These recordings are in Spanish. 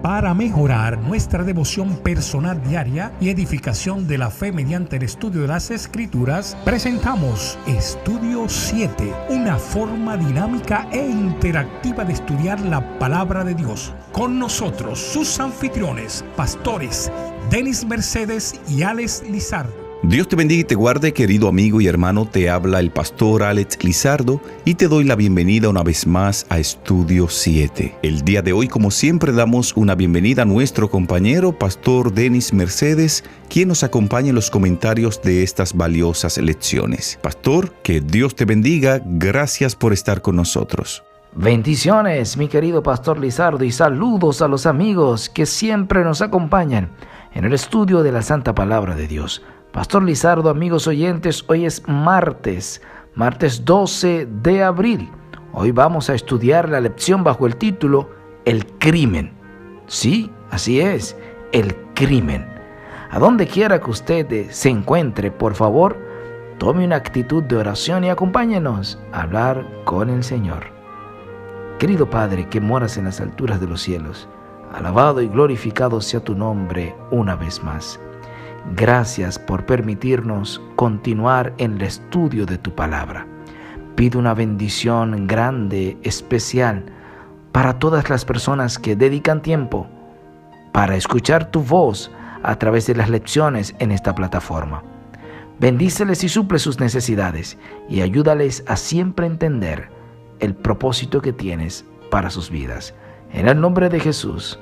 Para mejorar nuestra devoción personal diaria y edificación de la fe mediante el estudio de las Escrituras, presentamos Estudio 7, una forma dinámica e interactiva de estudiar la Palabra de Dios. Con nosotros, sus anfitriones, pastores Denis Mercedes y Alex Lizardo. Dios te bendiga y te guarde, querido amigo y hermano. Te habla el pastor Alex Lizardo y te doy la bienvenida una vez más a Estudio 7. El día de hoy, como siempre, damos una bienvenida a nuestro compañero, pastor Denis Mercedes, quien nos acompaña en los comentarios de estas valiosas lecciones. Pastor, que Dios te bendiga. Gracias por estar con nosotros. Bendiciones, mi querido pastor Lizardo, y saludos a los amigos que siempre nos acompañan en el estudio de la Santa Palabra de Dios. Pastor Lizardo, amigos oyentes, hoy es martes 12 de abril. Hoy vamos a estudiar la lección bajo el título El crimen. Sí, así es, el crimen. A donde quiera que usted se encuentre, por favor, tome una actitud de oración y acompáñenos a hablar con el Señor. Querido Padre que moras en las alturas de los cielos, alabado y glorificado sea tu nombre una vez más. Gracias por permitirnos continuar en el estudio de tu palabra. Pido una bendición grande, especial, para todas las personas que dedican tiempo para escuchar tu voz a través de las lecciones en esta plataforma. Bendíceles y suple sus necesidades y ayúdales a siempre entender el propósito que tienes para sus vidas. En el nombre de Jesús.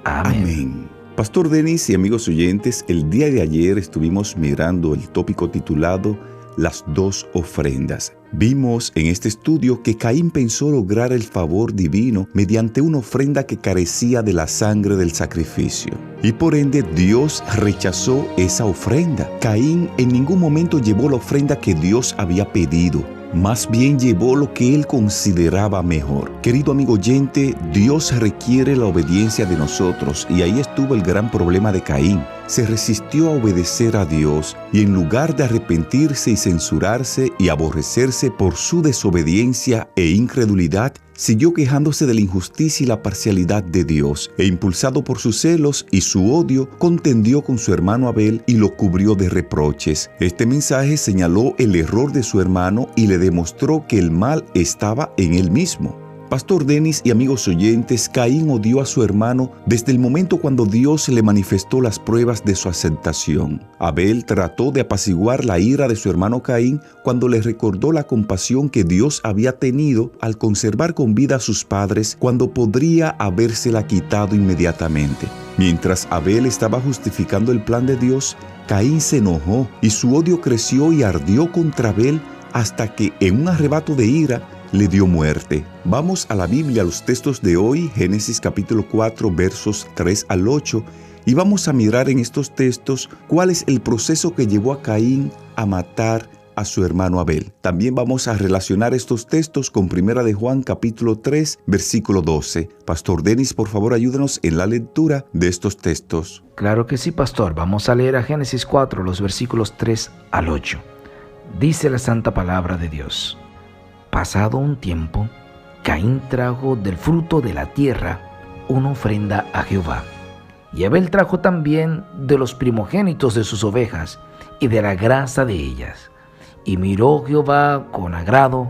Amén. Amén. Pastor Denis y amigos oyentes, el día de ayer estuvimos mirando el tópico titulado Las dos ofrendas. Vimos en este estudio que Caín pensó lograr el favor divino mediante una ofrenda que carecía de la sangre del sacrificio. Y por ende Dios rechazó esa ofrenda. Caín en ningún momento llevó la ofrenda que Dios había pedido. Más bien llevó lo que él consideraba mejor. Querido amigo oyente, Dios requiere la obediencia de nosotros y ahí estuvo el gran problema de Caín. Se resistió a obedecer a Dios y en lugar de arrepentirse y censurarse y aborrecerse por su desobediencia e incredulidad, siguió quejándose de la injusticia y la parcialidad de Dios, e impulsado por sus celos y su odio, contendió con su hermano Abel y lo cubrió de reproches. Este mensaje señaló el error de su hermano y le demostró que el mal estaba en él mismo. Pastor Denis y amigos oyentes, Caín odió a su hermano desde el momento cuando Dios le manifestó las pruebas de su aceptación. Abel trató de apaciguar la ira de su hermano Caín cuando le recordó la compasión que Dios había tenido al conservar con vida a sus padres cuando podría habérsela quitado inmediatamente. Mientras Abel estaba justificando el plan de Dios, Caín se enojó y su odio creció y ardió contra Abel hasta que en un arrebato de ira le dio muerte. Vamos a la Biblia, a los textos de hoy, Génesis capítulo 4, versos 3 al 8, y vamos a mirar en estos textos cuál es el proceso que llevó a Caín a matar a su hermano Abel. También vamos a relacionar estos textos con Primera de Juan capítulo 3, versículo 12. Pastor Denis, por favor, ayúdanos en la lectura de estos textos. Claro que sí, pastor. Vamos a leer a Génesis 4, los versículos 3 al 8. Dice la Santa Palabra de Dios. Pasado un tiempo, Caín trajo del fruto de la tierra una ofrenda a Jehová. Y Abel trajo también de los primogénitos de sus ovejas y de la grasa de ellas. Y miró Jehová con agrado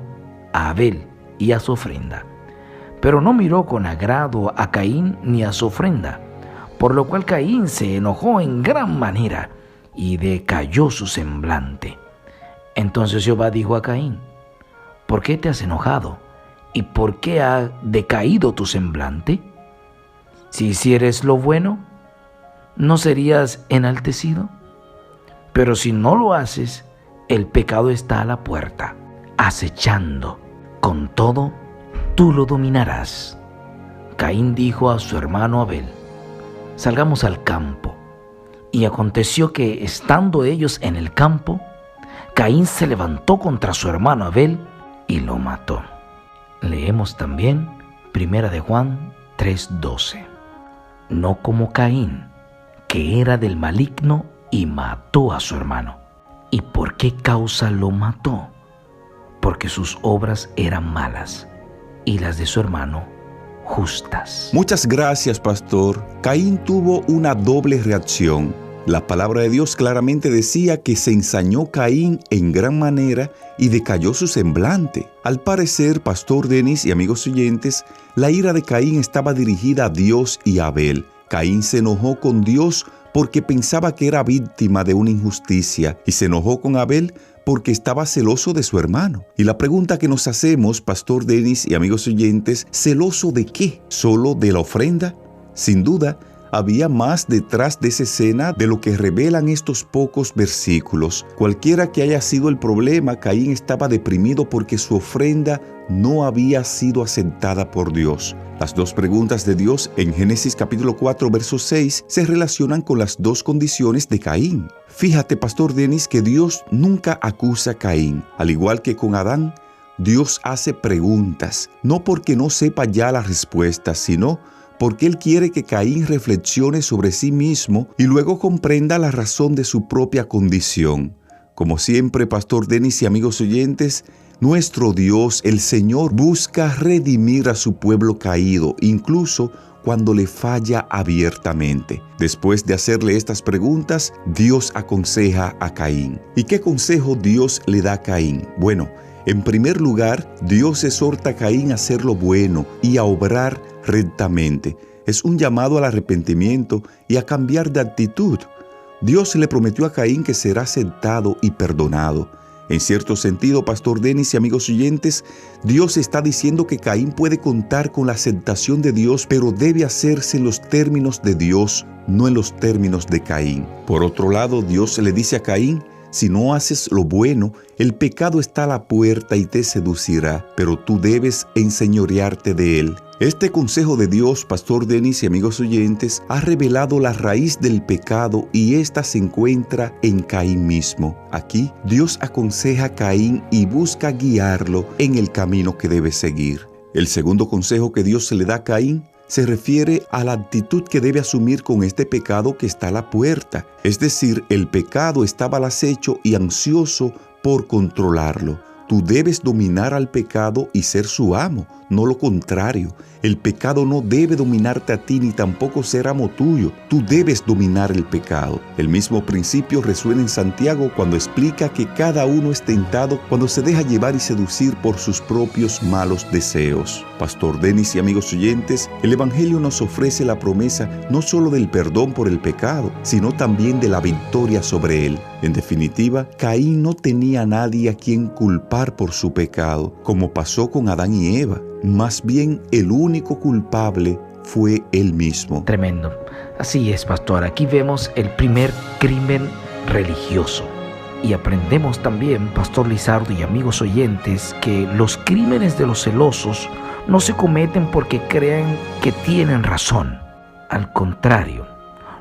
a Abel y a su ofrenda. Pero no miró con agrado a Caín ni a su ofrenda, por lo cual Caín se enojó en gran manera y decayó su semblante. Entonces Jehová dijo a Caín: ¿por qué te has enojado? ¿Y por qué ha decaído tu semblante? Si hicieres lo bueno, ¿no serías enaltecido? Pero si no lo haces, el pecado está a la puerta, acechando. Con todo, tú lo dominarás. Caín dijo a su hermano Abel: salgamos al campo. Y aconteció que, estando ellos en el campo, Caín se levantó contra su hermano Abel y lo mató. Leemos también Primera de Juan 3:12. No como Caín, que era del maligno y mató a su hermano. ¿Y por qué causa lo mató? Porque sus obras eran malas y las de su hermano justas. Muchas gracias, pastor. Caín tuvo una doble reacción. La palabra de Dios claramente decía que se ensañó Caín en gran manera y decayó su semblante. Al parecer, pastor Denis y amigos oyentes, la ira de Caín estaba dirigida a Dios y a Abel. Caín se enojó con Dios porque pensaba que era víctima de una injusticia y se enojó con Abel porque estaba celoso de su hermano. Y la pregunta que nos hacemos, pastor Denis y amigos oyentes, ¿celoso de qué? ¿Solo de la ofrenda? Sin duda, había más detrás de esa escena de lo que revelan estos pocos versículos. Cualquiera que haya sido el problema, Caín estaba deprimido porque su ofrenda no había sido aceptada por Dios. Las dos preguntas de Dios en Génesis capítulo 4, verso 6 se relacionan con las dos condiciones de Caín. Fíjate, pastor Denis, que Dios nunca acusa a Caín. Al igual que con Adán, Dios hace preguntas, no porque no sepa ya la respuesta, sino porque Él quiere que Caín reflexione sobre sí mismo y luego comprenda la razón de su propia condición. Como siempre, pastor Denis y amigos oyentes, nuestro Dios, el Señor, busca redimir a su pueblo caído, incluso cuando le falla abiertamente. Después de hacerle estas preguntas, Dios aconseja a Caín. ¿Y qué consejo Dios le da a Caín? Bueno, en primer lugar, Dios exhorta a Caín a hacer lo bueno y a obrar rectamente. Es un llamado al arrepentimiento y a cambiar de actitud. Dios le prometió a Caín que será aceptado y perdonado. En cierto sentido, pastor Denis y amigos oyentes, Dios está diciendo que Caín puede contar con la aceptación de Dios, pero debe hacerse en los términos de Dios, no en los términos de Caín. Por otro lado, Dios le dice a Caín: si no haces lo bueno, el pecado está a la puerta y te seducirá, pero tú debes enseñorearte de él. Este consejo de Dios, pastor Denis y amigos oyentes, ha revelado la raíz del pecado y ésta se encuentra en Caín mismo. Aquí, Dios aconseja a Caín y busca guiarlo en el camino que debe seguir. El segundo consejo que Dios se le da a Caín se refiere a la actitud que debe asumir con este pecado que está a la puerta. Es decir, el pecado estaba al acecho y ansioso por controlarlo. Tú debes dominar al pecado y ser su amo, no lo contrario. El pecado no debe dominarte a ti ni tampoco ser amo tuyo. Tú debes dominar el pecado. El mismo principio resuena en Santiago cuando explica que cada uno es tentado cuando se deja llevar y seducir por sus propios malos deseos. Pastor Denis y amigos oyentes, el Evangelio nos ofrece la promesa no solo del perdón por el pecado, sino también de la victoria sobre él. En definitiva, Caín no tenía a nadie a quien culpar por su pecado, como pasó con Adán y Eva. Más bien, el único culpable fue él mismo. Tremendo. Así es, pastor. Aquí vemos el primer crimen religioso. Y aprendemos también, pastor Lizardo y amigos oyentes, que los crímenes de los celosos no se cometen porque creen que tienen razón. Al contrario,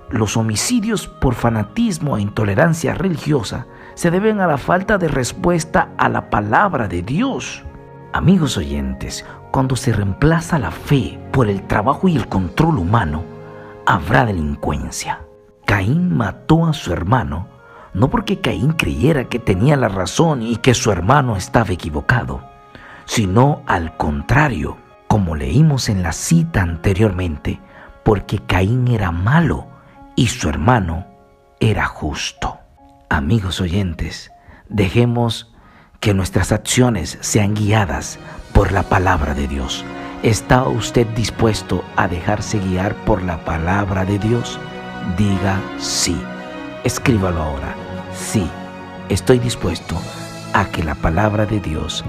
los homicidios por fanatismo e intolerancia religiosa se deben a la falta de respuesta a la palabra de Dios. Amigos oyentes, cuando se reemplaza la fe por el trabajo y el control humano, habrá delincuencia. Caín mató a su hermano, no porque Caín creyera que tenía la razón y que su hermano estaba equivocado, sino al contrario, como leímos en la cita anteriormente, porque Caín era malo y su hermano era justo. Amigos oyentes, dejemos que nuestras acciones sean guiadas por la palabra de Dios. ¿Está usted dispuesto a dejarse guiar por la palabra de Dios? Diga sí. Escríbalo ahora. Sí, estoy dispuesto a que la palabra de Dios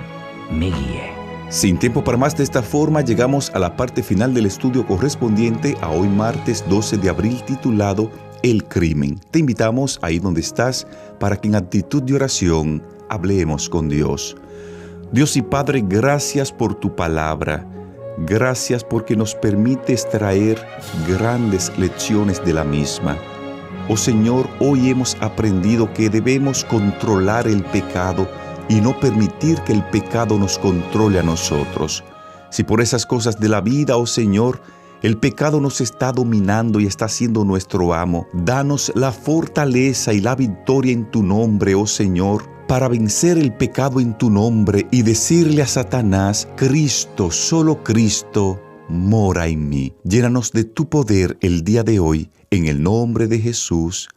me guíe. Sin tiempo para más, de esta forma llegamos a la parte final del estudio correspondiente a hoy martes 12 de abril titulado El crimen. Te invitamos ahí donde estás para que en actitud de oración hablemos con Dios. Dios y Padre, gracias por tu palabra. Gracias porque nos permite extraer grandes lecciones de la misma. Oh Señor, hoy hemos aprendido que debemos controlar el pecado y no permitir que el pecado nos controle a nosotros. Si por esas cosas de la vida, oh Señor, el pecado nos está dominando y está siendo nuestro amo, danos la fortaleza y la victoria en tu nombre, oh Señor, para vencer el pecado en tu nombre y decirle a Satanás: Cristo, solo Cristo, mora en mí. Llénanos de tu poder el día de hoy, en el nombre de Jesús.